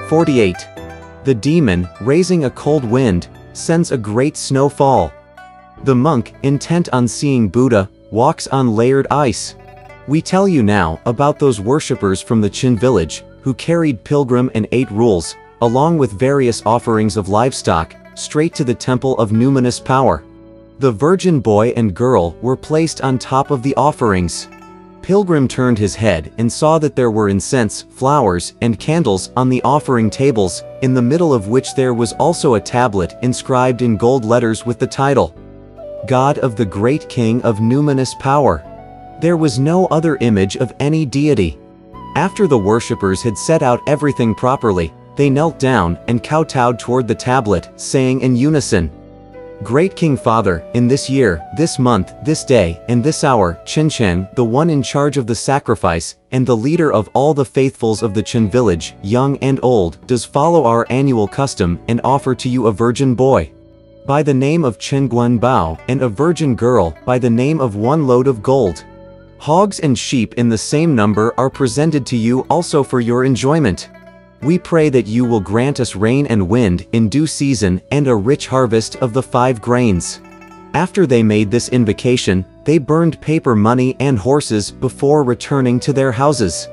48. The demon, raising a cold wind, sends a great snowfall. The monk, intent on seeing Buddha, walks on layered ice. We tell you now about those worshippers from the Chin village, who carried Pilgrim and 8 rules, along with various offerings of livestock, straight to the temple of numinous power. The virgin boy and girl were placed on top of the offerings. Pilgrim turned his head and saw that there were incense, flowers, and candles on the offering tables, in the middle of which there was also a tablet inscribed in gold letters with the title, God of the Great King of Numinous Power. There was no other image of any deity. After the worshippers had set out everything properly, they knelt down and kowtowed toward the tablet, saying in unison, Great King Father, in this year, this month, this day, and this hour, Chen Chen, the one in charge of the sacrifice, and the leader of all the faithfuls of the Chen village, young and old, does follow our annual custom and offer to you a virgin boy, by the name of Chen Guan Bao, and a virgin girl, by the name of 1 load of gold. Hogs and sheep in the same number are presented to you also for your enjoyment. We pray that you will grant us rain and wind in due season and a rich harvest of the 5 grains. After they made this invocation, they burned paper money and horses before returning to their houses.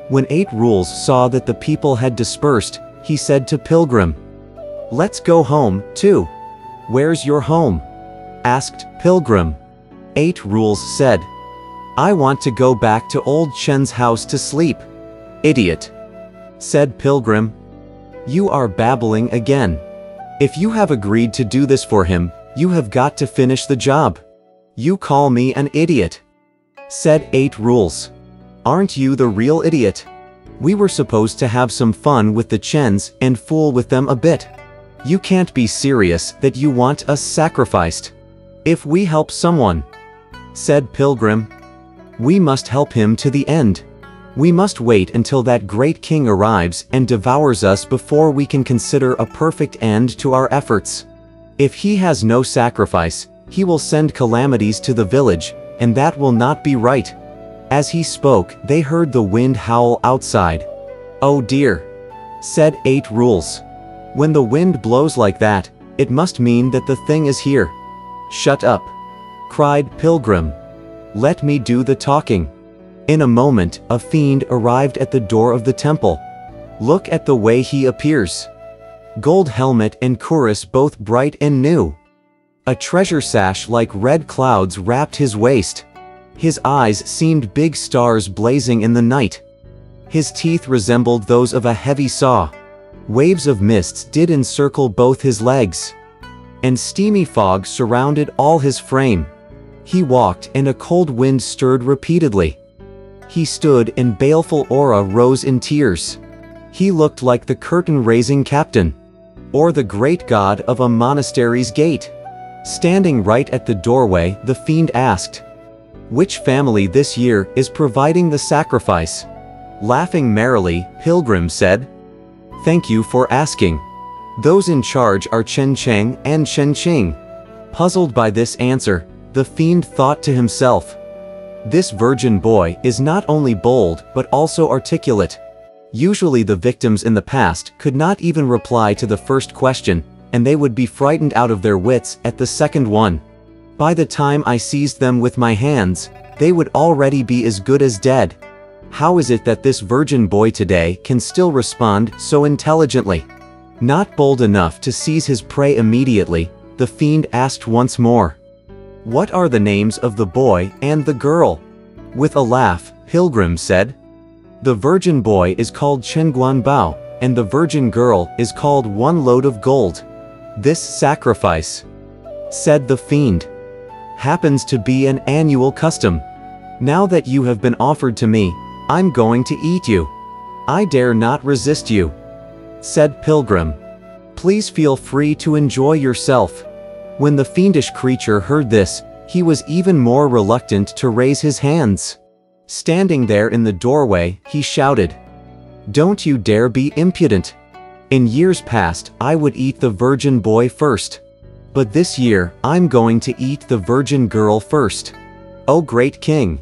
When 8 rules saw that the people had dispersed, he said to Pilgrim, Let's go home, too. Where's your home? Asked Pilgrim. 8 rules said, I want to go back to old Chen's house to sleep. Idiot, said Pilgrim. You are babbling again. If you have agreed to do this for him, you have got to finish the job. You call me an idiot, said 8 rules. Aren't you the real idiot? We were supposed to have some fun with the Chens and fool with them a bit. You can't be serious that you want us sacrificed. If we help someone, said Pilgrim, we must help him to the end. We must wait until that great king arrives and devours us before we can consider a perfect end to our efforts. If he has no sacrifice, he will send calamities to the village, and that will not be right. As he spoke, they heard the wind howl outside. Oh dear, said 8 rules. When the wind blows like that, it must mean that the thing is here. Shut up, cried Pilgrim. Let me do the talking. In a moment, a fiend arrived at the door of the temple. Look at the way he appears. Gold helmet and cuirass both bright and new. A treasure sash like red clouds wrapped his waist. His eyes seemed big stars blazing in the night. His teeth resembled those of a heavy saw. Waves of mists did encircle both his legs, and steamy fog surrounded all his frame. He walked and a cold wind stirred repeatedly. He stood and baleful aura rose in tears. He looked like the curtain-raising captain, or the great god of a monastery's gate. Standing right at the doorway, the fiend asked, Which family this year is providing the sacrifice? Laughing merrily, Pilgrim said, Thank you for asking. Those in charge are Chen Cheng and Chen Qing. Puzzled by this answer, the fiend thought to himself, This virgin boy is not only bold but also articulate. Usually the victims in the past could not even reply to the first question, and they would be frightened out of their wits at the second one. By the time I seized them with my hands, they would already be as good as dead. How is it that this virgin boy today can still respond so intelligently? Not bold enough to seize his prey immediately, the fiend asked once more, What are the names of the boy and the girl? With a laugh, Pilgrim said, The virgin boy is called Chen Guan Bao, and the virgin girl is called 1 load of gold. This sacrifice, said the fiend, happens to be an annual custom. Now that you have been offered to me, I'm going to eat you. I dare not resist you, said Pilgrim. Please feel free to enjoy yourself. When the fiendish creature heard this, he was even more reluctant to raise his hands. Standing there in the doorway, he shouted, Don't you dare be impudent. In years past, I would eat the virgin boy first. But this year, I'm going to eat the virgin girl first. Oh great king,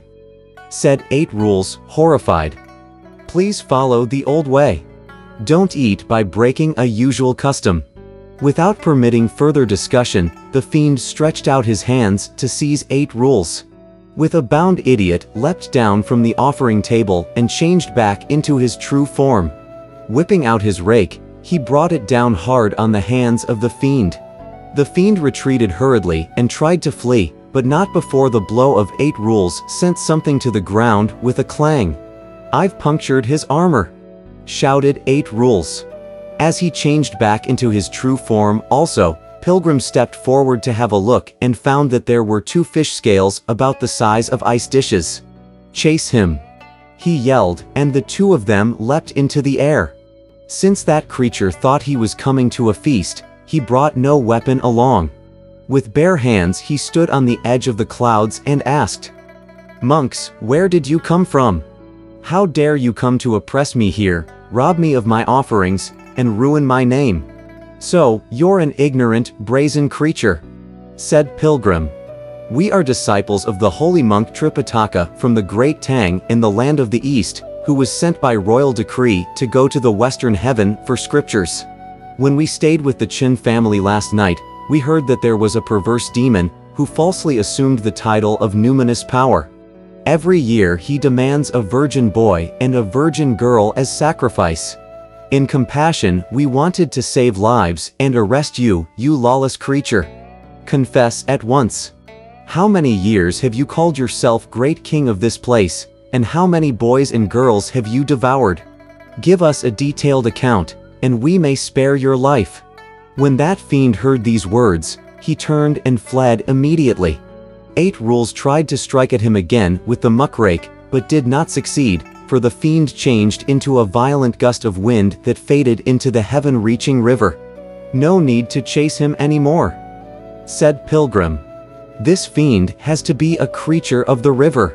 said 8 rules, horrified. Please follow the old way. Don't eat by breaking a usual custom. Without permitting further discussion, the fiend stretched out his hands to seize 8 rules. With a bound, Idiot leapt down from the offering table and changed back into his true form. Whipping out his rake, he brought it down hard on the hands of the fiend. The fiend retreated hurriedly and tried to flee, but not before the blow of 8 rules sent something to the ground with a clang. "I've punctured his armor," shouted 8 rules. As he changed back into his true form also, Pilgrim stepped forward to have a look and found that there were 2 fish scales about the size of ice dishes. "Chase him!" he yelled, and the 2 of them leapt into the air. Since that creature thought he was coming to a feast, he brought no weapon along. With bare hands he stood on the edge of the clouds and asked, "Monks, where did you come from? How dare you come to oppress me here, rob me of my offerings, and ruin my name?" "So, you're an ignorant, brazen creature," said Pilgrim. "We are disciples of the holy monk Tripitaka from the Great Tang in the land of the East, who was sent by royal decree to go to the Western Heaven for scriptures. When we stayed with the Qin family last night, we heard that there was a perverse demon who falsely assumed the title of numinous power. Every year he demands a virgin boy and a virgin girl as sacrifice. In compassion, we wanted to save lives and arrest you, you lawless creature. Confess at once. How many years have you called yourself great king of this place, and how many boys and girls have you devoured? Give us a detailed account, and we may spare your life." When that fiend heard these words, he turned and fled immediately. 8 rules tried to strike at him again with the muckrake, but did not succeed, for the fiend changed into a violent gust of wind that faded into the heaven-reaching river. "No need to chase him anymore," said Pilgrim. "This fiend has to be a creature of the river.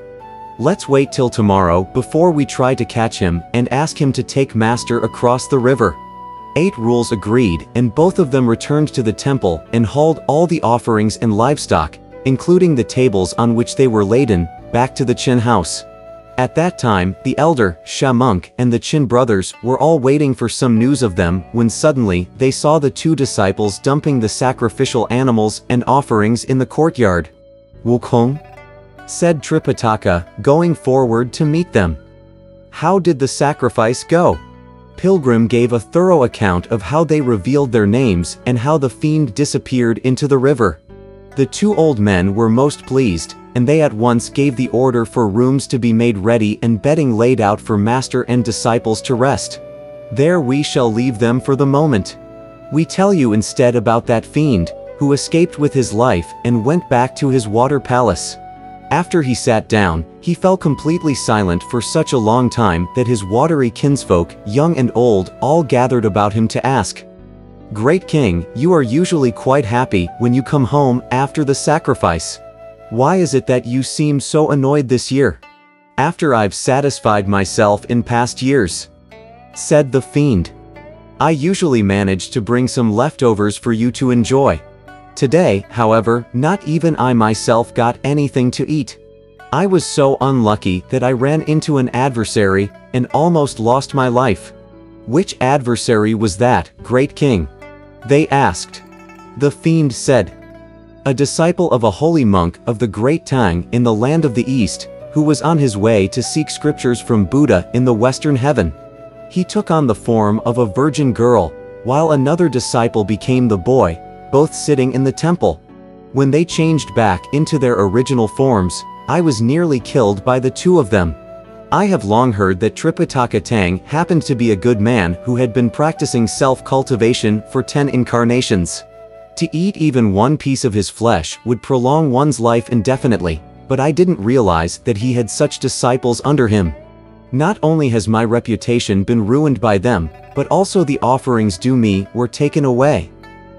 Let's wait till tomorrow before we try to catch him and ask him to take Master across the river." 8 rules agreed, and both of them returned to the temple and hauled all the offerings and livestock, including the tables on which they were laden, back to the Qin house. At that time, the elder, Sha monk, and the Qin brothers were all waiting for some news of them when suddenly they saw the 2 disciples dumping the sacrificial animals and offerings in the courtyard. "Wukong?" said Tripitaka, going forward to meet them. "How did the sacrifice go?" Pilgrim gave a thorough account of how they revealed their names and how the fiend disappeared into the river. The 2 old men were most pleased, and they at once gave the order for rooms to be made ready and bedding laid out for master and disciples to rest. There we shall leave them for the moment. We tell you instead about that fiend, who escaped with his life and went back to his water palace. After he sat down, he fell completely silent for such a long time that his watery kinsfolk, young and old, all gathered about him to ask, "Great King, you are usually quite happy when you come home after the sacrifice. Why is it that you seem so annoyed this year?" "After I've satisfied myself in past years," said the fiend. "I usually manage to bring some leftovers for you to enjoy. Today, however, not even I myself got anything to eat. I was so unlucky that I ran into an adversary and almost lost my life." "Which adversary was that, Great King?" they asked. The fiend said, "A disciple of a holy monk of the Great Tang in the land of the East, who was on his way to seek scriptures from Buddha in the Western Heaven. He took on the form of a virgin girl, while another disciple became the boy, both sitting in the temple. When they changed back into their original forms, I was nearly killed by the 2 of them. I have long heard that Tripitaka Tang happened to be a good man who had been practicing self-cultivation for 10 incarnations. To eat even one piece of his flesh would prolong one's life indefinitely, but I didn't realize that he had such disciples under him. Not only has my reputation been ruined by them, but also the offerings due me were taken away.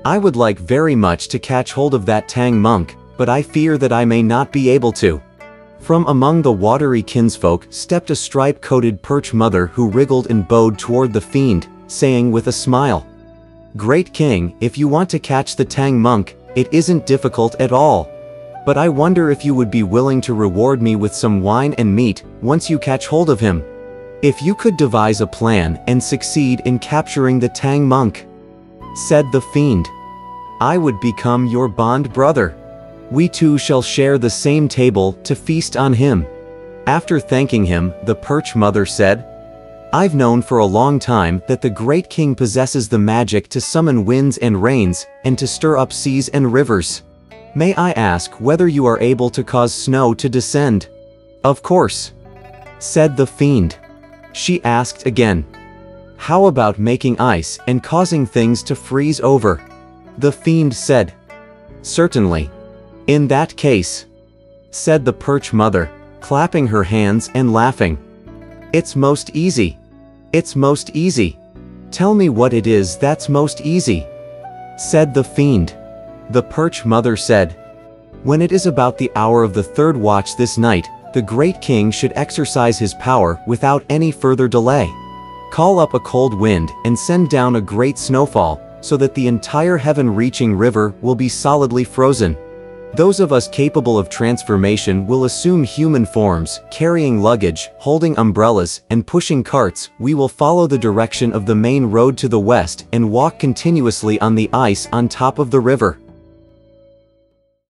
I would like very much to catch hold of that Tang monk, but I fear that I may not be able to." From among the watery kinsfolk stepped a stripe-coated perch mother who wriggled and bowed toward the fiend, saying with a smile, "Great King, if you want to catch the Tang monk, it isn't difficult at all. But I wonder if you would be willing to reward me with some wine and meat once you catch hold of him." If you could devise a plan and succeed in capturing the Tang monk, said the fiend, I would become your bond brother. We two shall share the same table to feast on him. After thanking him, the Perch Mother said, I've known for a long time that the great king possesses the magic to summon winds and rains, and to stir up seas and rivers. May I ask whether you are able to cause snow to descend? Of course, said the fiend. She asked again, how about making ice and causing things to freeze over? The fiend said, certainly. In that case, said the Perch Mother, clapping her hands and laughing. It's most easy. It's most easy. Tell me what it is that's most easy, said the fiend. The Perch Mother said, when it is about the hour of the third watch this night, the great king should exercise his power without any further delay. Call up a cold wind and send down a great snowfall, so that the entire heaven-reaching river will be solidly frozen. Those of us capable of transformation will assume human forms, carrying luggage, holding umbrellas, and pushing carts. We will follow the direction of the main road to the west and walk continuously on the ice on top of the river.